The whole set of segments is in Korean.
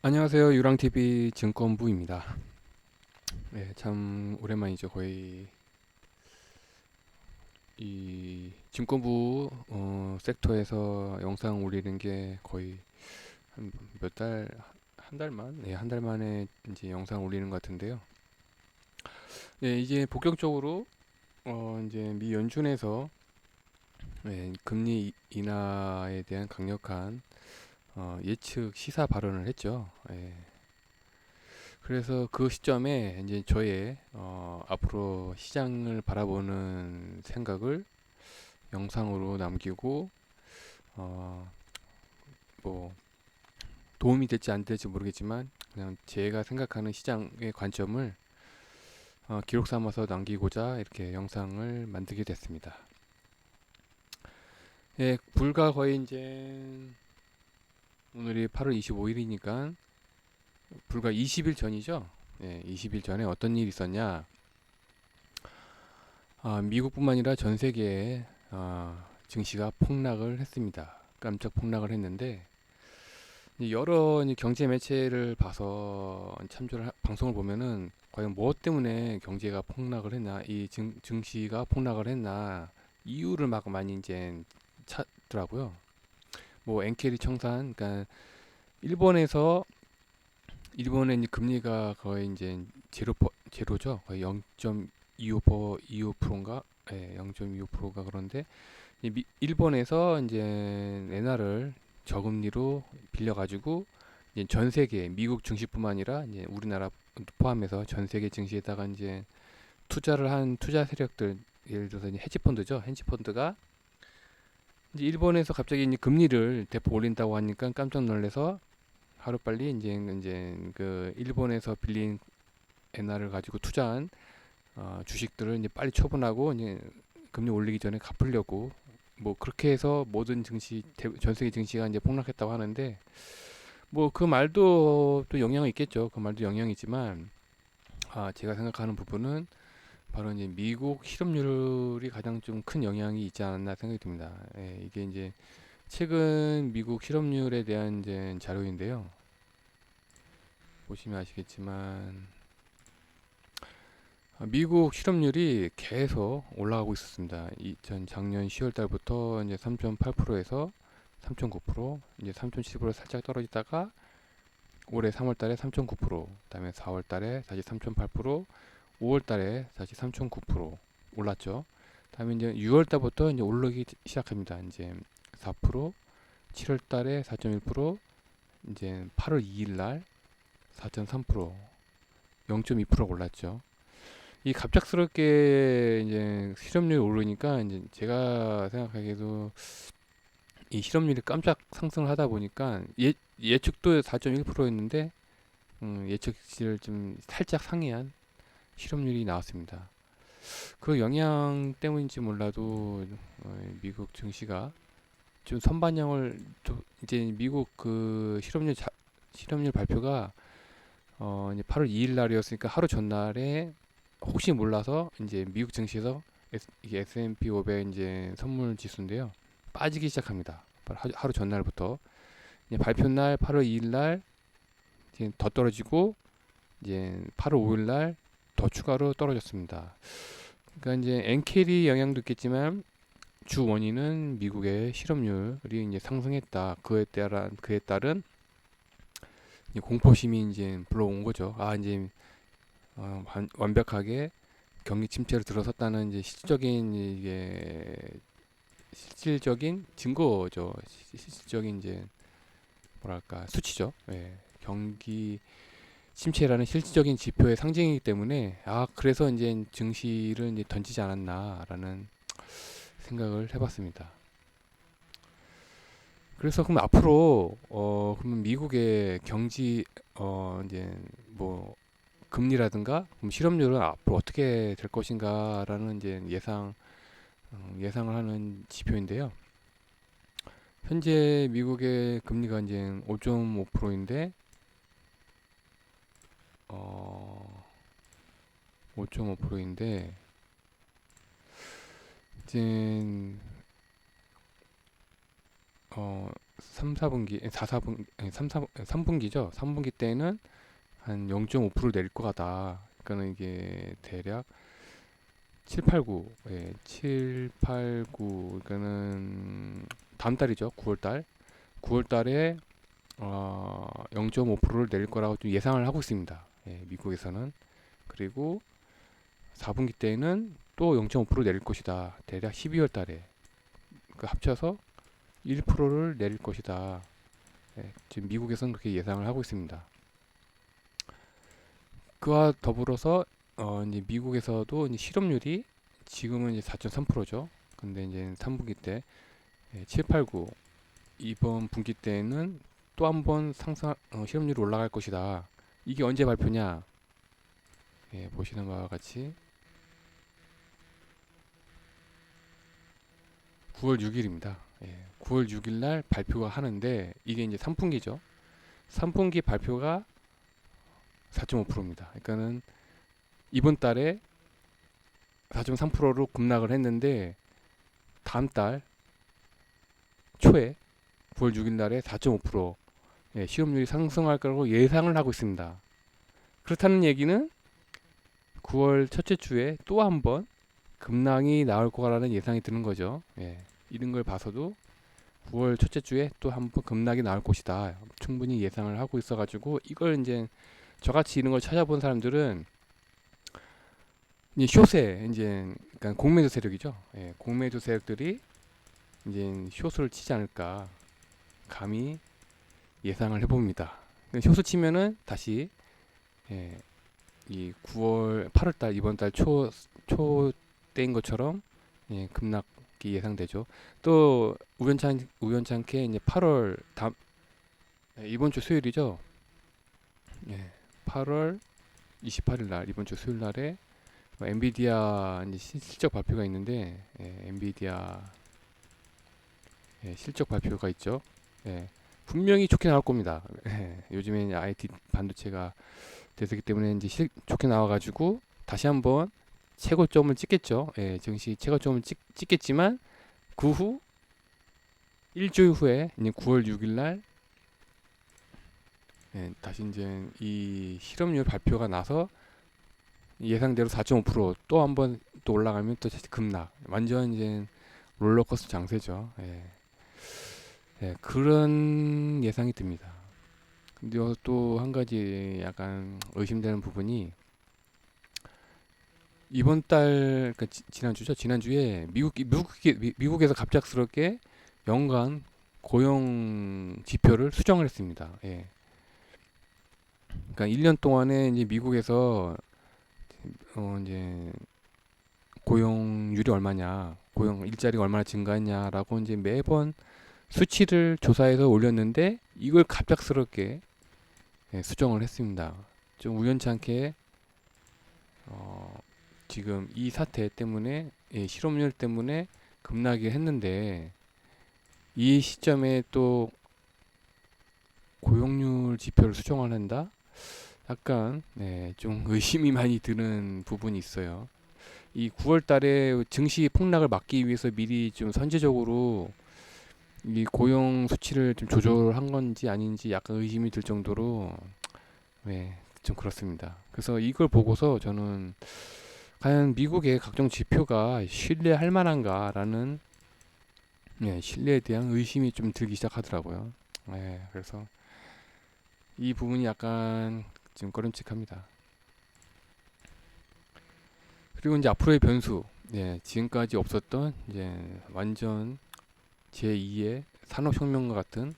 안녕하세요. 유랑TV 증권부입니다. 네, 참 오랜만이죠. 거의 이 증권부 섹터에서 영상 올리는 게 거의 한 몇 달, 한 달만? 네, 한 달 만에 이제 영상 올리는 것 같은데요. 네, 이제 본격적으로 이제 미 연준에서 금리 인하에 대한 강력한 예측 시사 발언을 했죠. 그래서 그 시점에 이제 저의 앞으로 시장을 바라보는 생각을 영상으로 남기고 어, 뭐 도움이 될지 안 될지 모르겠지만 그냥 제가 생각하는 시장의 관점을 기록 삼아서 남기고자 이렇게 영상을 만들게 됐습니다. 예, 불과 거의 이제 오늘이 8월 25일이니까 불과 20일 전이죠. 예, 20일 전에 어떤 일이 있었냐? 미국뿐만 아니라 전 세계에 증시가 폭락을 했습니다. 깜짝 폭락을 했는데 여러 이제 경제 매체를 봐서 방송을 보면은 과연 무엇 때문에 경제가 폭락을 했나, 증시가 폭락을 했나 이유를 막 많이 이제 찾더라고요. 뭐 엔케리 청산, 그러니까 일본에서 일본의 이제 금리가 거의 이제 제로죠. 거의 0.25%인가? 예, 0.25%가 그런데 일본에서 이제 엔화를 저금리로 빌려가지고 이제 전 세계 미국 증시뿐만 아니라 이제 우리나라 포함해서 전 세계 증시에다가 이제 투자를 한 투자 세력들, 예를 들어서 이제 헤지펀드죠. 헤지펀드가 이제 일본에서 갑자기 이제 금리를 대폭 올린다고 하니까 깜짝 놀라서 하루빨리 이제 그 일본에서 빌린 엔화를 가지고 투자한 주식들을 이제 빨리 처분하고 이제 금리 올리기 전에 갚으려고 뭐 그렇게 해서 모든 전 세계 증시가 이제 폭락했다고 하는데 뭐 그 말도 또 영향이 있겠죠. 그 말도 영향이지만 제가 생각하는 부분은 바로 이제 미국 실업률이 가장 좀 큰 영향이 있지 않았나 생각이 듭니다. 예, 이게 이제 최근 미국 실업률에 대한 이제 자료인데요. 보시면 아시겠지만 미국 실업률이 계속 올라가고 있었습니다. 작년 10월 달부터 이제 3.8%에서 3.9%, 이제 3.7% 살짝 떨어지다가 올해 3월 달에 3.9%, 그다음에 4월 달에 다시 3.8%, 5월 달에 다시 3.9% 올랐죠. 그다음에 이제 6월 달부터 이제 오르기 시작합니다. 이제 4%, 7월 달에 4.1%, 이제 8월 2일 날 4.3%, 0.2% 올랐죠. 이 갑작스럽게 이제 실업률이 오르니까 이제 제가 생각하기에도 이 실업률이 깜짝 상승을 하다 보니까 예측도 4.1%였는데 예측치를 좀 살짝 상회한 실업률이 나왔습니다. 그 영향 때문인지 몰라도 미국 증시가 좀 선반영을 이제 미국 그 실업률 발표가 이제 8월 2일 날이었으니까 하루 전날에 혹시 몰라서 이제 미국 증시에서 이게 S&P 500 이제 선물 지수인데요. 빠지기 시작합니다. 하루 전날부터 이제 발표 날 8월 2일 날 이제 더 떨어지고 이제 8월 5일 날 더 추가로 떨어졌습니다. 그러니까 이제 엔캐리 영향도 있겠지만 주 원인은 미국의 실업률이 이제 상승했다. 그에 따른 이제 공포심이 이제 불러온 거죠. 이제 완벽하게 경기 침체로 들어섰다는 이제 실질적인 증거죠. 실질적인 이제 뭐랄까 수치죠. 예. 경기 침체라는 실질적인 지표의 상징이기 때문에 그래서 이제 증시를 이제 던지지 않았나라는 생각을 해봤습니다. 그래서 그럼 앞으로 그러면 미국의 경지 이제 뭐 금리라든가 그럼 실업률은 앞으로 어떻게 될 것인가라는 이제 예상을 하는 지표인데요. 현재 미국의 금리가 이제 5.5%인데 5.5%인데 이제 3, 4분기, 4, 4분, 3, 3분기죠. 3분기 때는 한 0.5% 내릴 것 같다. 그러니까는 이게 대략 7, 8, 9, 7, 8, 9, 그러니까는 다음 달이죠. 9월 달. 9월 달에 0.5%를 내릴 거라고 좀 예상을 하고 있습니다. 미국에서는. 그리고 4분기 때에는 또 0.5% 내릴 것이다. 대략 12월 달에. 그 합쳐서 1%를 내릴 것이다. 지금 미국에서는 그렇게 예상을 하고 있습니다. 그와 더불어서 이제 미국에서도 이제 실업률이 지금은 이제 4.3%죠. 근데 이제 3분기 때 7, 8, 9 이번 분기 때는 또 한 번 상승 실업률이 올라갈 것이다. 이게 언제 발표냐? 보시는 바와 같이 9월 6일입니다. 9월 6일 날 발표가 하는데 이게 이제 3분기죠. 3분기 발표가 4.5%입니다. 그러니까는 이번 달에 4.3%로 급락을 했는데 다음 달 초에 9월 6일 날에 4.5% 실업률이 상승할 거라고 예상을 하고 있습니다. 그렇다는 얘기는 9월 첫째 주에 또 한 번 급락이 나올 거라는 예상이 드는 거죠. 이런 걸 봐서도 9월 첫째 주에 또 한 번 급락이 나올 것이다. 충분히 예상을 하고 있어가지고 이걸 이제 저같이 이런 걸 찾아본 사람들은 이제 숏에 이제 그러니까 공매도 세력이죠. 공매도 세력들이 이제 숏을 치지 않을까 감히 예상을 해봅니다. 숏을 치면은 다시 이 9월 8월달 이번 달 초 때인 것처럼 급락이 예상되죠. 또 우연찮게 이제 8월 이번 주 수요일이죠. 8월 28일 날 이번 주 수요일 날에 엔비디아 이제 실적 발표가 있는데 엔비디아 실적 발표가 있죠. 분명히 좋게 나올 겁니다. 요즘에 IT 반도체가 대세기 때문에 이제 좋게 나와가지고 다시 한번 최고점을 찍겠죠. 증시 최고점을 찍겠지만 그 후 일주일 후에 이제 9월 6일 날 다시 이제 이 실업률 발표가 나서 예상대로 4.5%또 한번 또 올라가면 또 다시 급락. 완전 이제 롤러코스터 장세죠. 그런 예상이 듭니다. 근데 또 한 가지 약간 의심되는 부분이 이번 달 그러니까 지난주죠. 지난주에 미국에서 갑작스럽게 연간 고용 지표를 수정을 했습니다. 그러니까 1년 동안에 이제 미국에서 이제 고용률이 얼마냐, 고용 일자리가 얼마나 증가했냐라고 이제 매번 수치를 조사해서 올렸는데 이걸 갑작스럽게 수정을 했습니다. 좀 우연찮게 지금 이 사태 때문에 실업률 때문에 급락이 했는데 이 시점에 또 고용률 지표를 수정을 한다? 약간 좀 의심이 많이 드는 부분이 있어요. 이 9월 달에 증시 폭락을 막기 위해서 미리 좀 선제적으로 이 고용 수치를 좀 조절한 건지 아닌지 약간 의심이 들 정도로 좀 그렇습니다. 그래서 이걸 보고서 저는 과연 미국의 각종 지표가 신뢰할 만한가라는 신뢰에 대한 의심이 좀 들기 시작하더라고요. 그래서 이 부분이 약간 좀 꺼림칙합니다. 그리고 이제 앞으로의 변수, 지금까지 없었던 이제 완전 제2의 산업혁명과 같은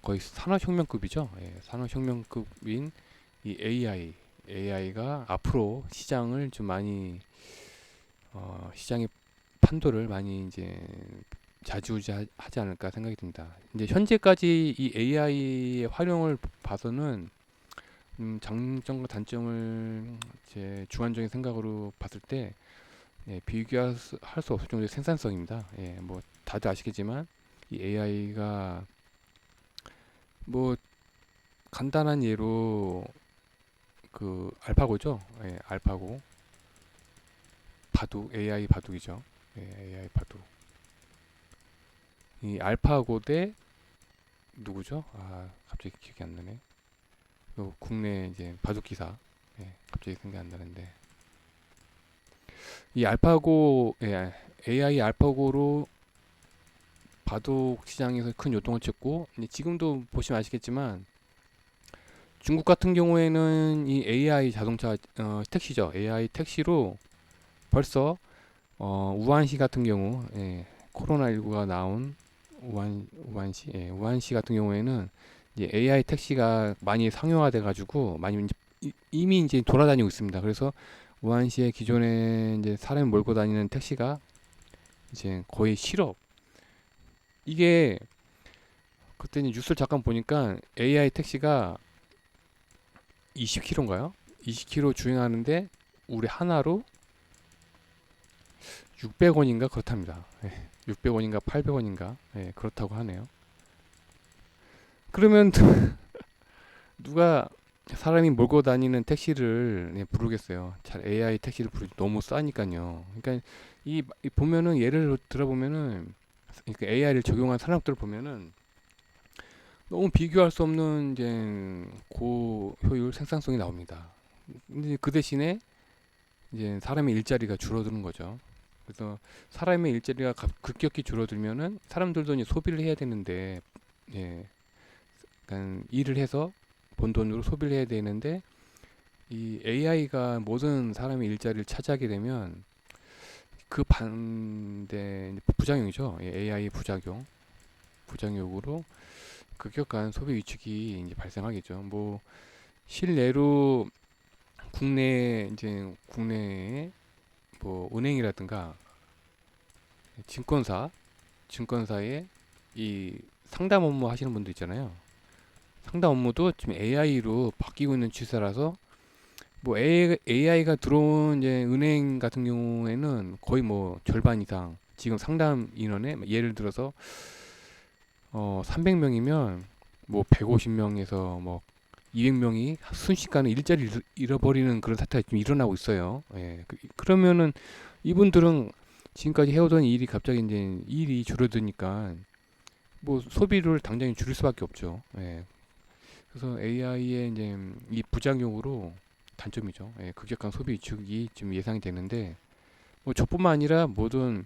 거의 산업혁명급이죠. 산업혁명급인 이 AI가 앞으로 시장을 좀 많이 시장의 판도를 많이 이제 좌지우지하지 않을까 생각이 듭니다. 이제 현재까지 이 AI의 활용을 봐서는 장점과 단점을 제 주관적인 생각으로 봤을 때 비교할 수 없을 정도의 생산성입니다. 뭐 다들 아시겠지만 이 AI가 뭐 간단한 예로 그 알파고죠. 알파고 바둑 AI 바둑이죠. AI 바둑. 이 알파고 대 누구죠? 아, 갑자기 기억이 안 나네. 요 국내 이제 바둑 기사. 예, 갑자기 생각이 안 나는데. 이 알파고, 예, AI 알파고로 바둑 시장에서 큰 요동을 쳤고, 이제 지금도 보시면 아시겠지만, 중국 같은 경우에는 이 AI 자동차, 택시죠. AI 택시로 벌써, 우한시 같은 경우, 예, 코로나19가 나온 우한시, 예, 우한시 같은 경우에는 이제 AI 택시가 많이 상용화돼 가지고 많이 이미 이제 돌아다니고 있습니다. 그래서 우한시의 기존에 이제 사람 몰고 다니는 택시가 이제 거의 실업. 이게 그때 이제 뉴스를 잠깐 보니까 AI 택시가 20km인가요? 20km 주행하는데 우리 하나로 600원인가 그렇답니다. 예, 600원인가 800원인가 예, 그렇다고 하네요. 그러면 누가 사람이 몰고 다니는 택시를 네, 부르겠어요. 잘 AI 택시를 부르지 너무 싸니까요. 그러니까 이 보면은 예를 들어보면은 그러니까 AI를 적용한 산업들을 보면은 너무 비교할 수 없는 이제 고효율 생산성이 나옵니다. 근데 그 대신에 이제 사람의 일자리가 줄어드는 거죠. 그래서 사람의 일자리가 급격히 줄어들면은 사람들도 이제 소비를 해야 되는데 예, 그러니까 일을 해서 번 돈으로 소비를 해야 되는데 이 AI가 모든 사람의 일자리를 차지하게 되면 그 반대 부작용이죠. 예, AI 부작용으로 급격한 소비 위축이 이제 발생하겠죠. 뭐 실례로 국내에 뭐 은행이라든가 증권사에 이 상담 업무 하시는 분들 있잖아요. 상담 업무도 지금 AI로 바뀌고 있는 추세라서 뭐 AI가 들어온 이제 은행 같은 경우에는 거의 뭐 절반 이상 지금 상담 인원에 예를 들어서 300명이면 뭐 150명에서 뭐 200명이 순식간에 일자리를 잃어버리는 그런 사태가 좀 일어나고 있어요. 예. 그러면은 이분들은 지금까지 해오던 일이 갑자기 이제 일이 줄어드니까 뭐 소비를 당장에 줄일 수밖에 없죠. 예. 그래서 AI의 이제 이 부작용으로 단점이죠. 예, 급격한 소비 위축이 좀 예상이 되는데 뭐 저뿐만 아니라 모든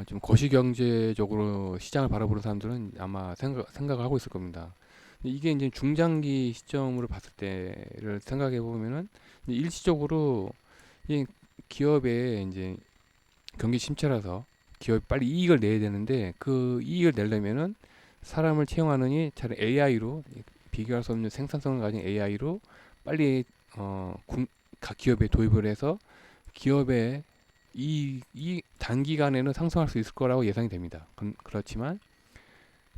좀 거시경제적으로 시장을 바라보는 사람들은 아마 생각을 하고 있을 겁니다. 이게 이제 중장기 시점으로 봤을 때를 생각해 보면은 일시적으로 이 기업의 이제 경기 침체라서 기업이 빨리 이익을 내야 되는데 그 이익을 내려면은 사람을 채용하느니 차라리 AI로 비교할 수 없는 생산성을 가진 AI로 빨리 각 기업에 도입을 해서 기업의 이 단기간에는 상승할 수 있을 거라고 예상이 됩니다. 그렇지만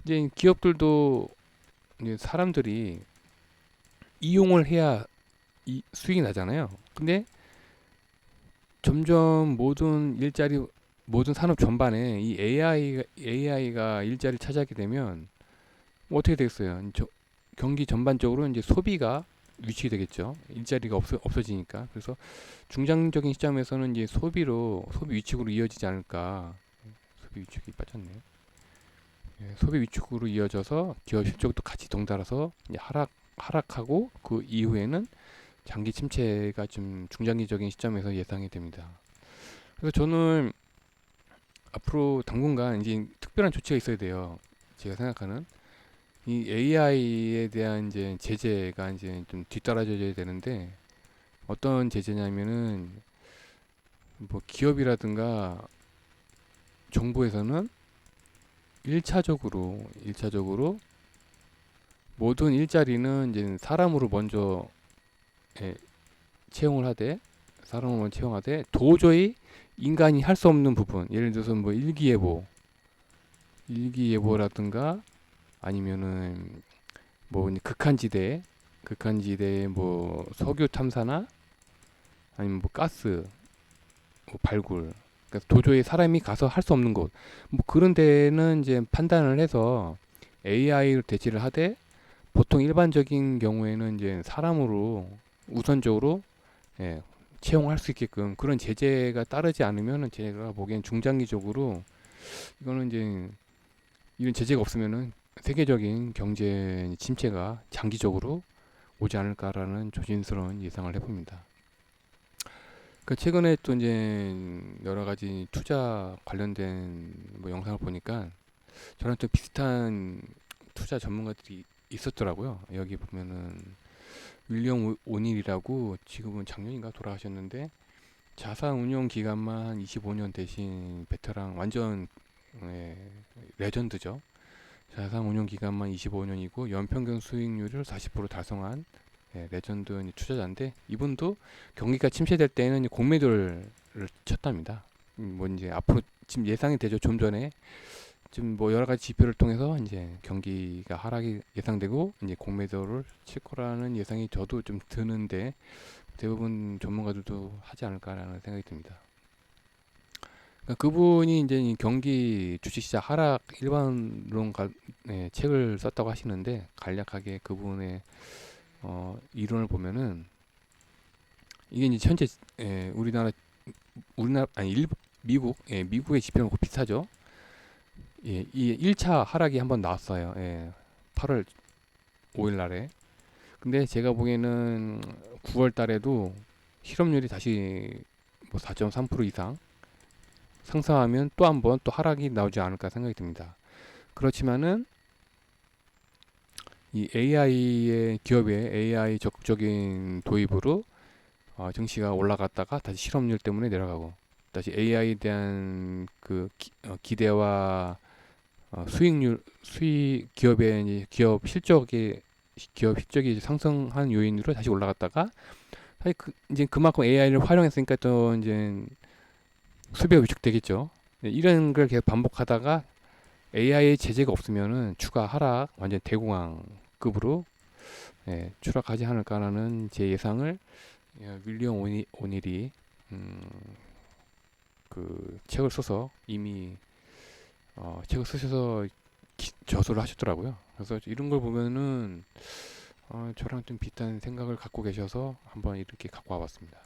이제 기업들도 이제 사람들이 이용을 해야 수익이 나잖아요. 근데 점점 모든 산업 전반에 이 AI가 일자리를 차지하게 되면 뭐 어떻게 되겠어요? 경기 전반적으로 이제 소비가 위축이 되겠죠. 일자리가 없어지니까. 그래서 중장기적인 시점에서는 이제 소비 위축으로 이어지지 않을까. 소비 위축이 빠졌네요. 예, 소비 위축으로 이어져서 기업 실적도 같이 덩달아서 이제 하락하고 그 이후에는 장기 침체가 좀 중장기적인 시점에서 예상이 됩니다. 그래서 저는 앞으로 당분간 이제 특별한 조치가 있어야 돼요. 제가 생각하는 이 AI에 대한 이제 제재가 이제 좀 뒤따라져야 되는데 어떤 제재냐면은 뭐 기업이라든가 정부에서는 일차적으로 모든 일자리는 이제 사람으로 먼저 예, 채용을 하되 도저히 인간이 할 수 없는 부분 예를 들어서 뭐 일기예보라든가 아니면은 뭐 극한지대에 뭐 석유 탐사나 아니면 뭐 가스 뭐 발굴 그러니까 도저히 사람이 가서 할 수 없는 곳 뭐 그런 데는 이제 판단을 해서 AI를 대체를 하되 보통 일반적인 경우에는 이제 사람으로 우선적으로 채용할 수 있게끔 그런 제재가 따르지 않으면은 제가 보기엔 중장기적으로 이거는 이제 이런 제재가 없으면은 세계적인 경제 침체가 장기적으로 오지 않을까라는 조심스러운 예상을 해봅니다. 그 최근에 또 이제 여러 가지 투자 관련된 뭐 영상을 보니까 저랑 또 비슷한 투자 전문가들이 있었더라고요. 여기 보면은 윌리엄 오닐이라고 지금은 작년인가 돌아가셨는데 자산 운용 기간만 한 25년 대신 베테랑 완전 예, 레전드죠. 자산 운용 기간만 25년이고 연평균 수익률을 40% 달성한 레전드 투자자인데 이분도 경기가 침체될 때는 공매도를 쳤답니다. 뭐 이제 앞으로 지금 예상이 되죠. 좀 전에 지금 뭐 여러 가지 지표를 통해서 이제 경기가 하락이 예상되고 이제 공매도를 칠 거라는 예상이 저도 좀 드는데 대부분 전문가들도 하지 않을까라는 생각이 듭니다. 그러니까 그분이 이제 이 경기 주식시장 하락 일반론 책을 썼다고 하시는데 간략하게 그분의 이론을 보면은 이게 이제 현재 우리나라 아니 미국의 지표는 비슷하죠. 이 1차 하락이 한번 나왔어요. 8월 5일 날에. 근데 제가 보기에는 9월 달에도 실업률이 다시 뭐 4.3% 이상 상승하면 또 한 번 또 하락이 나오지 않을까 생각이 듭니다. 그렇지만은 이 AI의 기업의 AI 적극적인 도입으로 증시가 올라갔다가 다시 실업률 때문에 내려가고 다시 AI에 대한 그 기대와 수익 기업의 기업 실적이 상승한 요인으로 다시 올라갔다가 사실 이제 그만큼 AI를 활용했으니까 또 이제 수비가 위축되겠죠. 이런 걸 계속 반복하다가 AI 제재가 없으면은 추가 하락 완전 대공황급으로 추락하지 않을까라는 제 예상을 윌리엄 오닐이 그 책을 써서 이미 책을 쓰셔서 저서를 하셨더라고요. 그래서 이런 걸 보면은 저랑 좀 비슷한 생각을 갖고 계셔서 한번 이렇게 갖고 와봤습니다.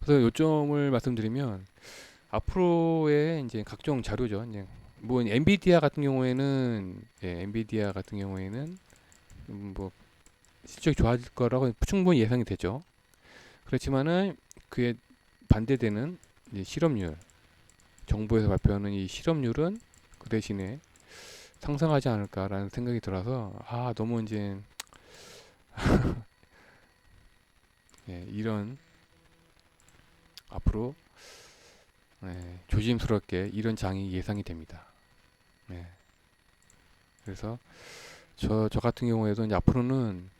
그래서 요점을 말씀드리면 앞으로의 이제 각종 자료죠. 이제 뭐 엔비디아 같은 경우에는 엔비디아 같은 경우에는 뭐 실적이 좋아질 거라고 충분히 예상이 되죠. 그렇지만은 그에 반대되는 이제 실업률, 정부에서 발표하는 이 실업률은 그 대신에 상승하지 않을까라는 생각이 들어서 너무 이제 이런 앞으로 조심스럽게 이런 장이 예상이 됩니다. 그래서 저 같은 경우에도 이제 앞으로는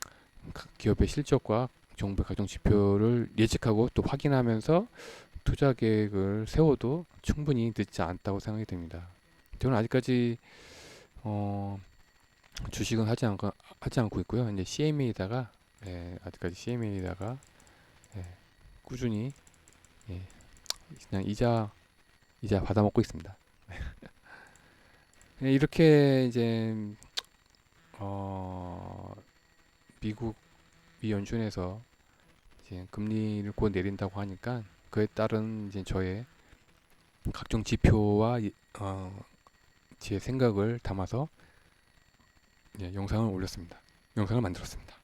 기업의 실적과 정부의 각종 지표를 예측하고 또 확인하면서 투자 계획을 세워도 충분히 늦지 않다고 생각이 됩니다. 저는 아직까지 주식은 하지 않고 있고요. 이제 CMA에다가 아직까지 CMA에다가 꾸준히 예, 그냥 이자 받아 먹고 있습니다. 이렇게 이제 미국이 연준에서 이제 금리를 곧 내린다고 하니까 그에 따른 이제 저의 각종 지표와 제 생각을 담아서 영상을 올렸습니다. 영상을 만들었습니다.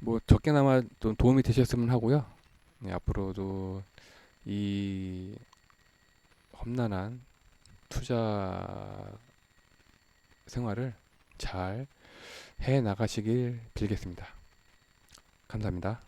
뭐 적게나마 좀 도움이 되셨으면 하고요. 앞으로도 이 험난한 투자 생활을 잘 해 나가시길 빌겠습니다. 감사합니다.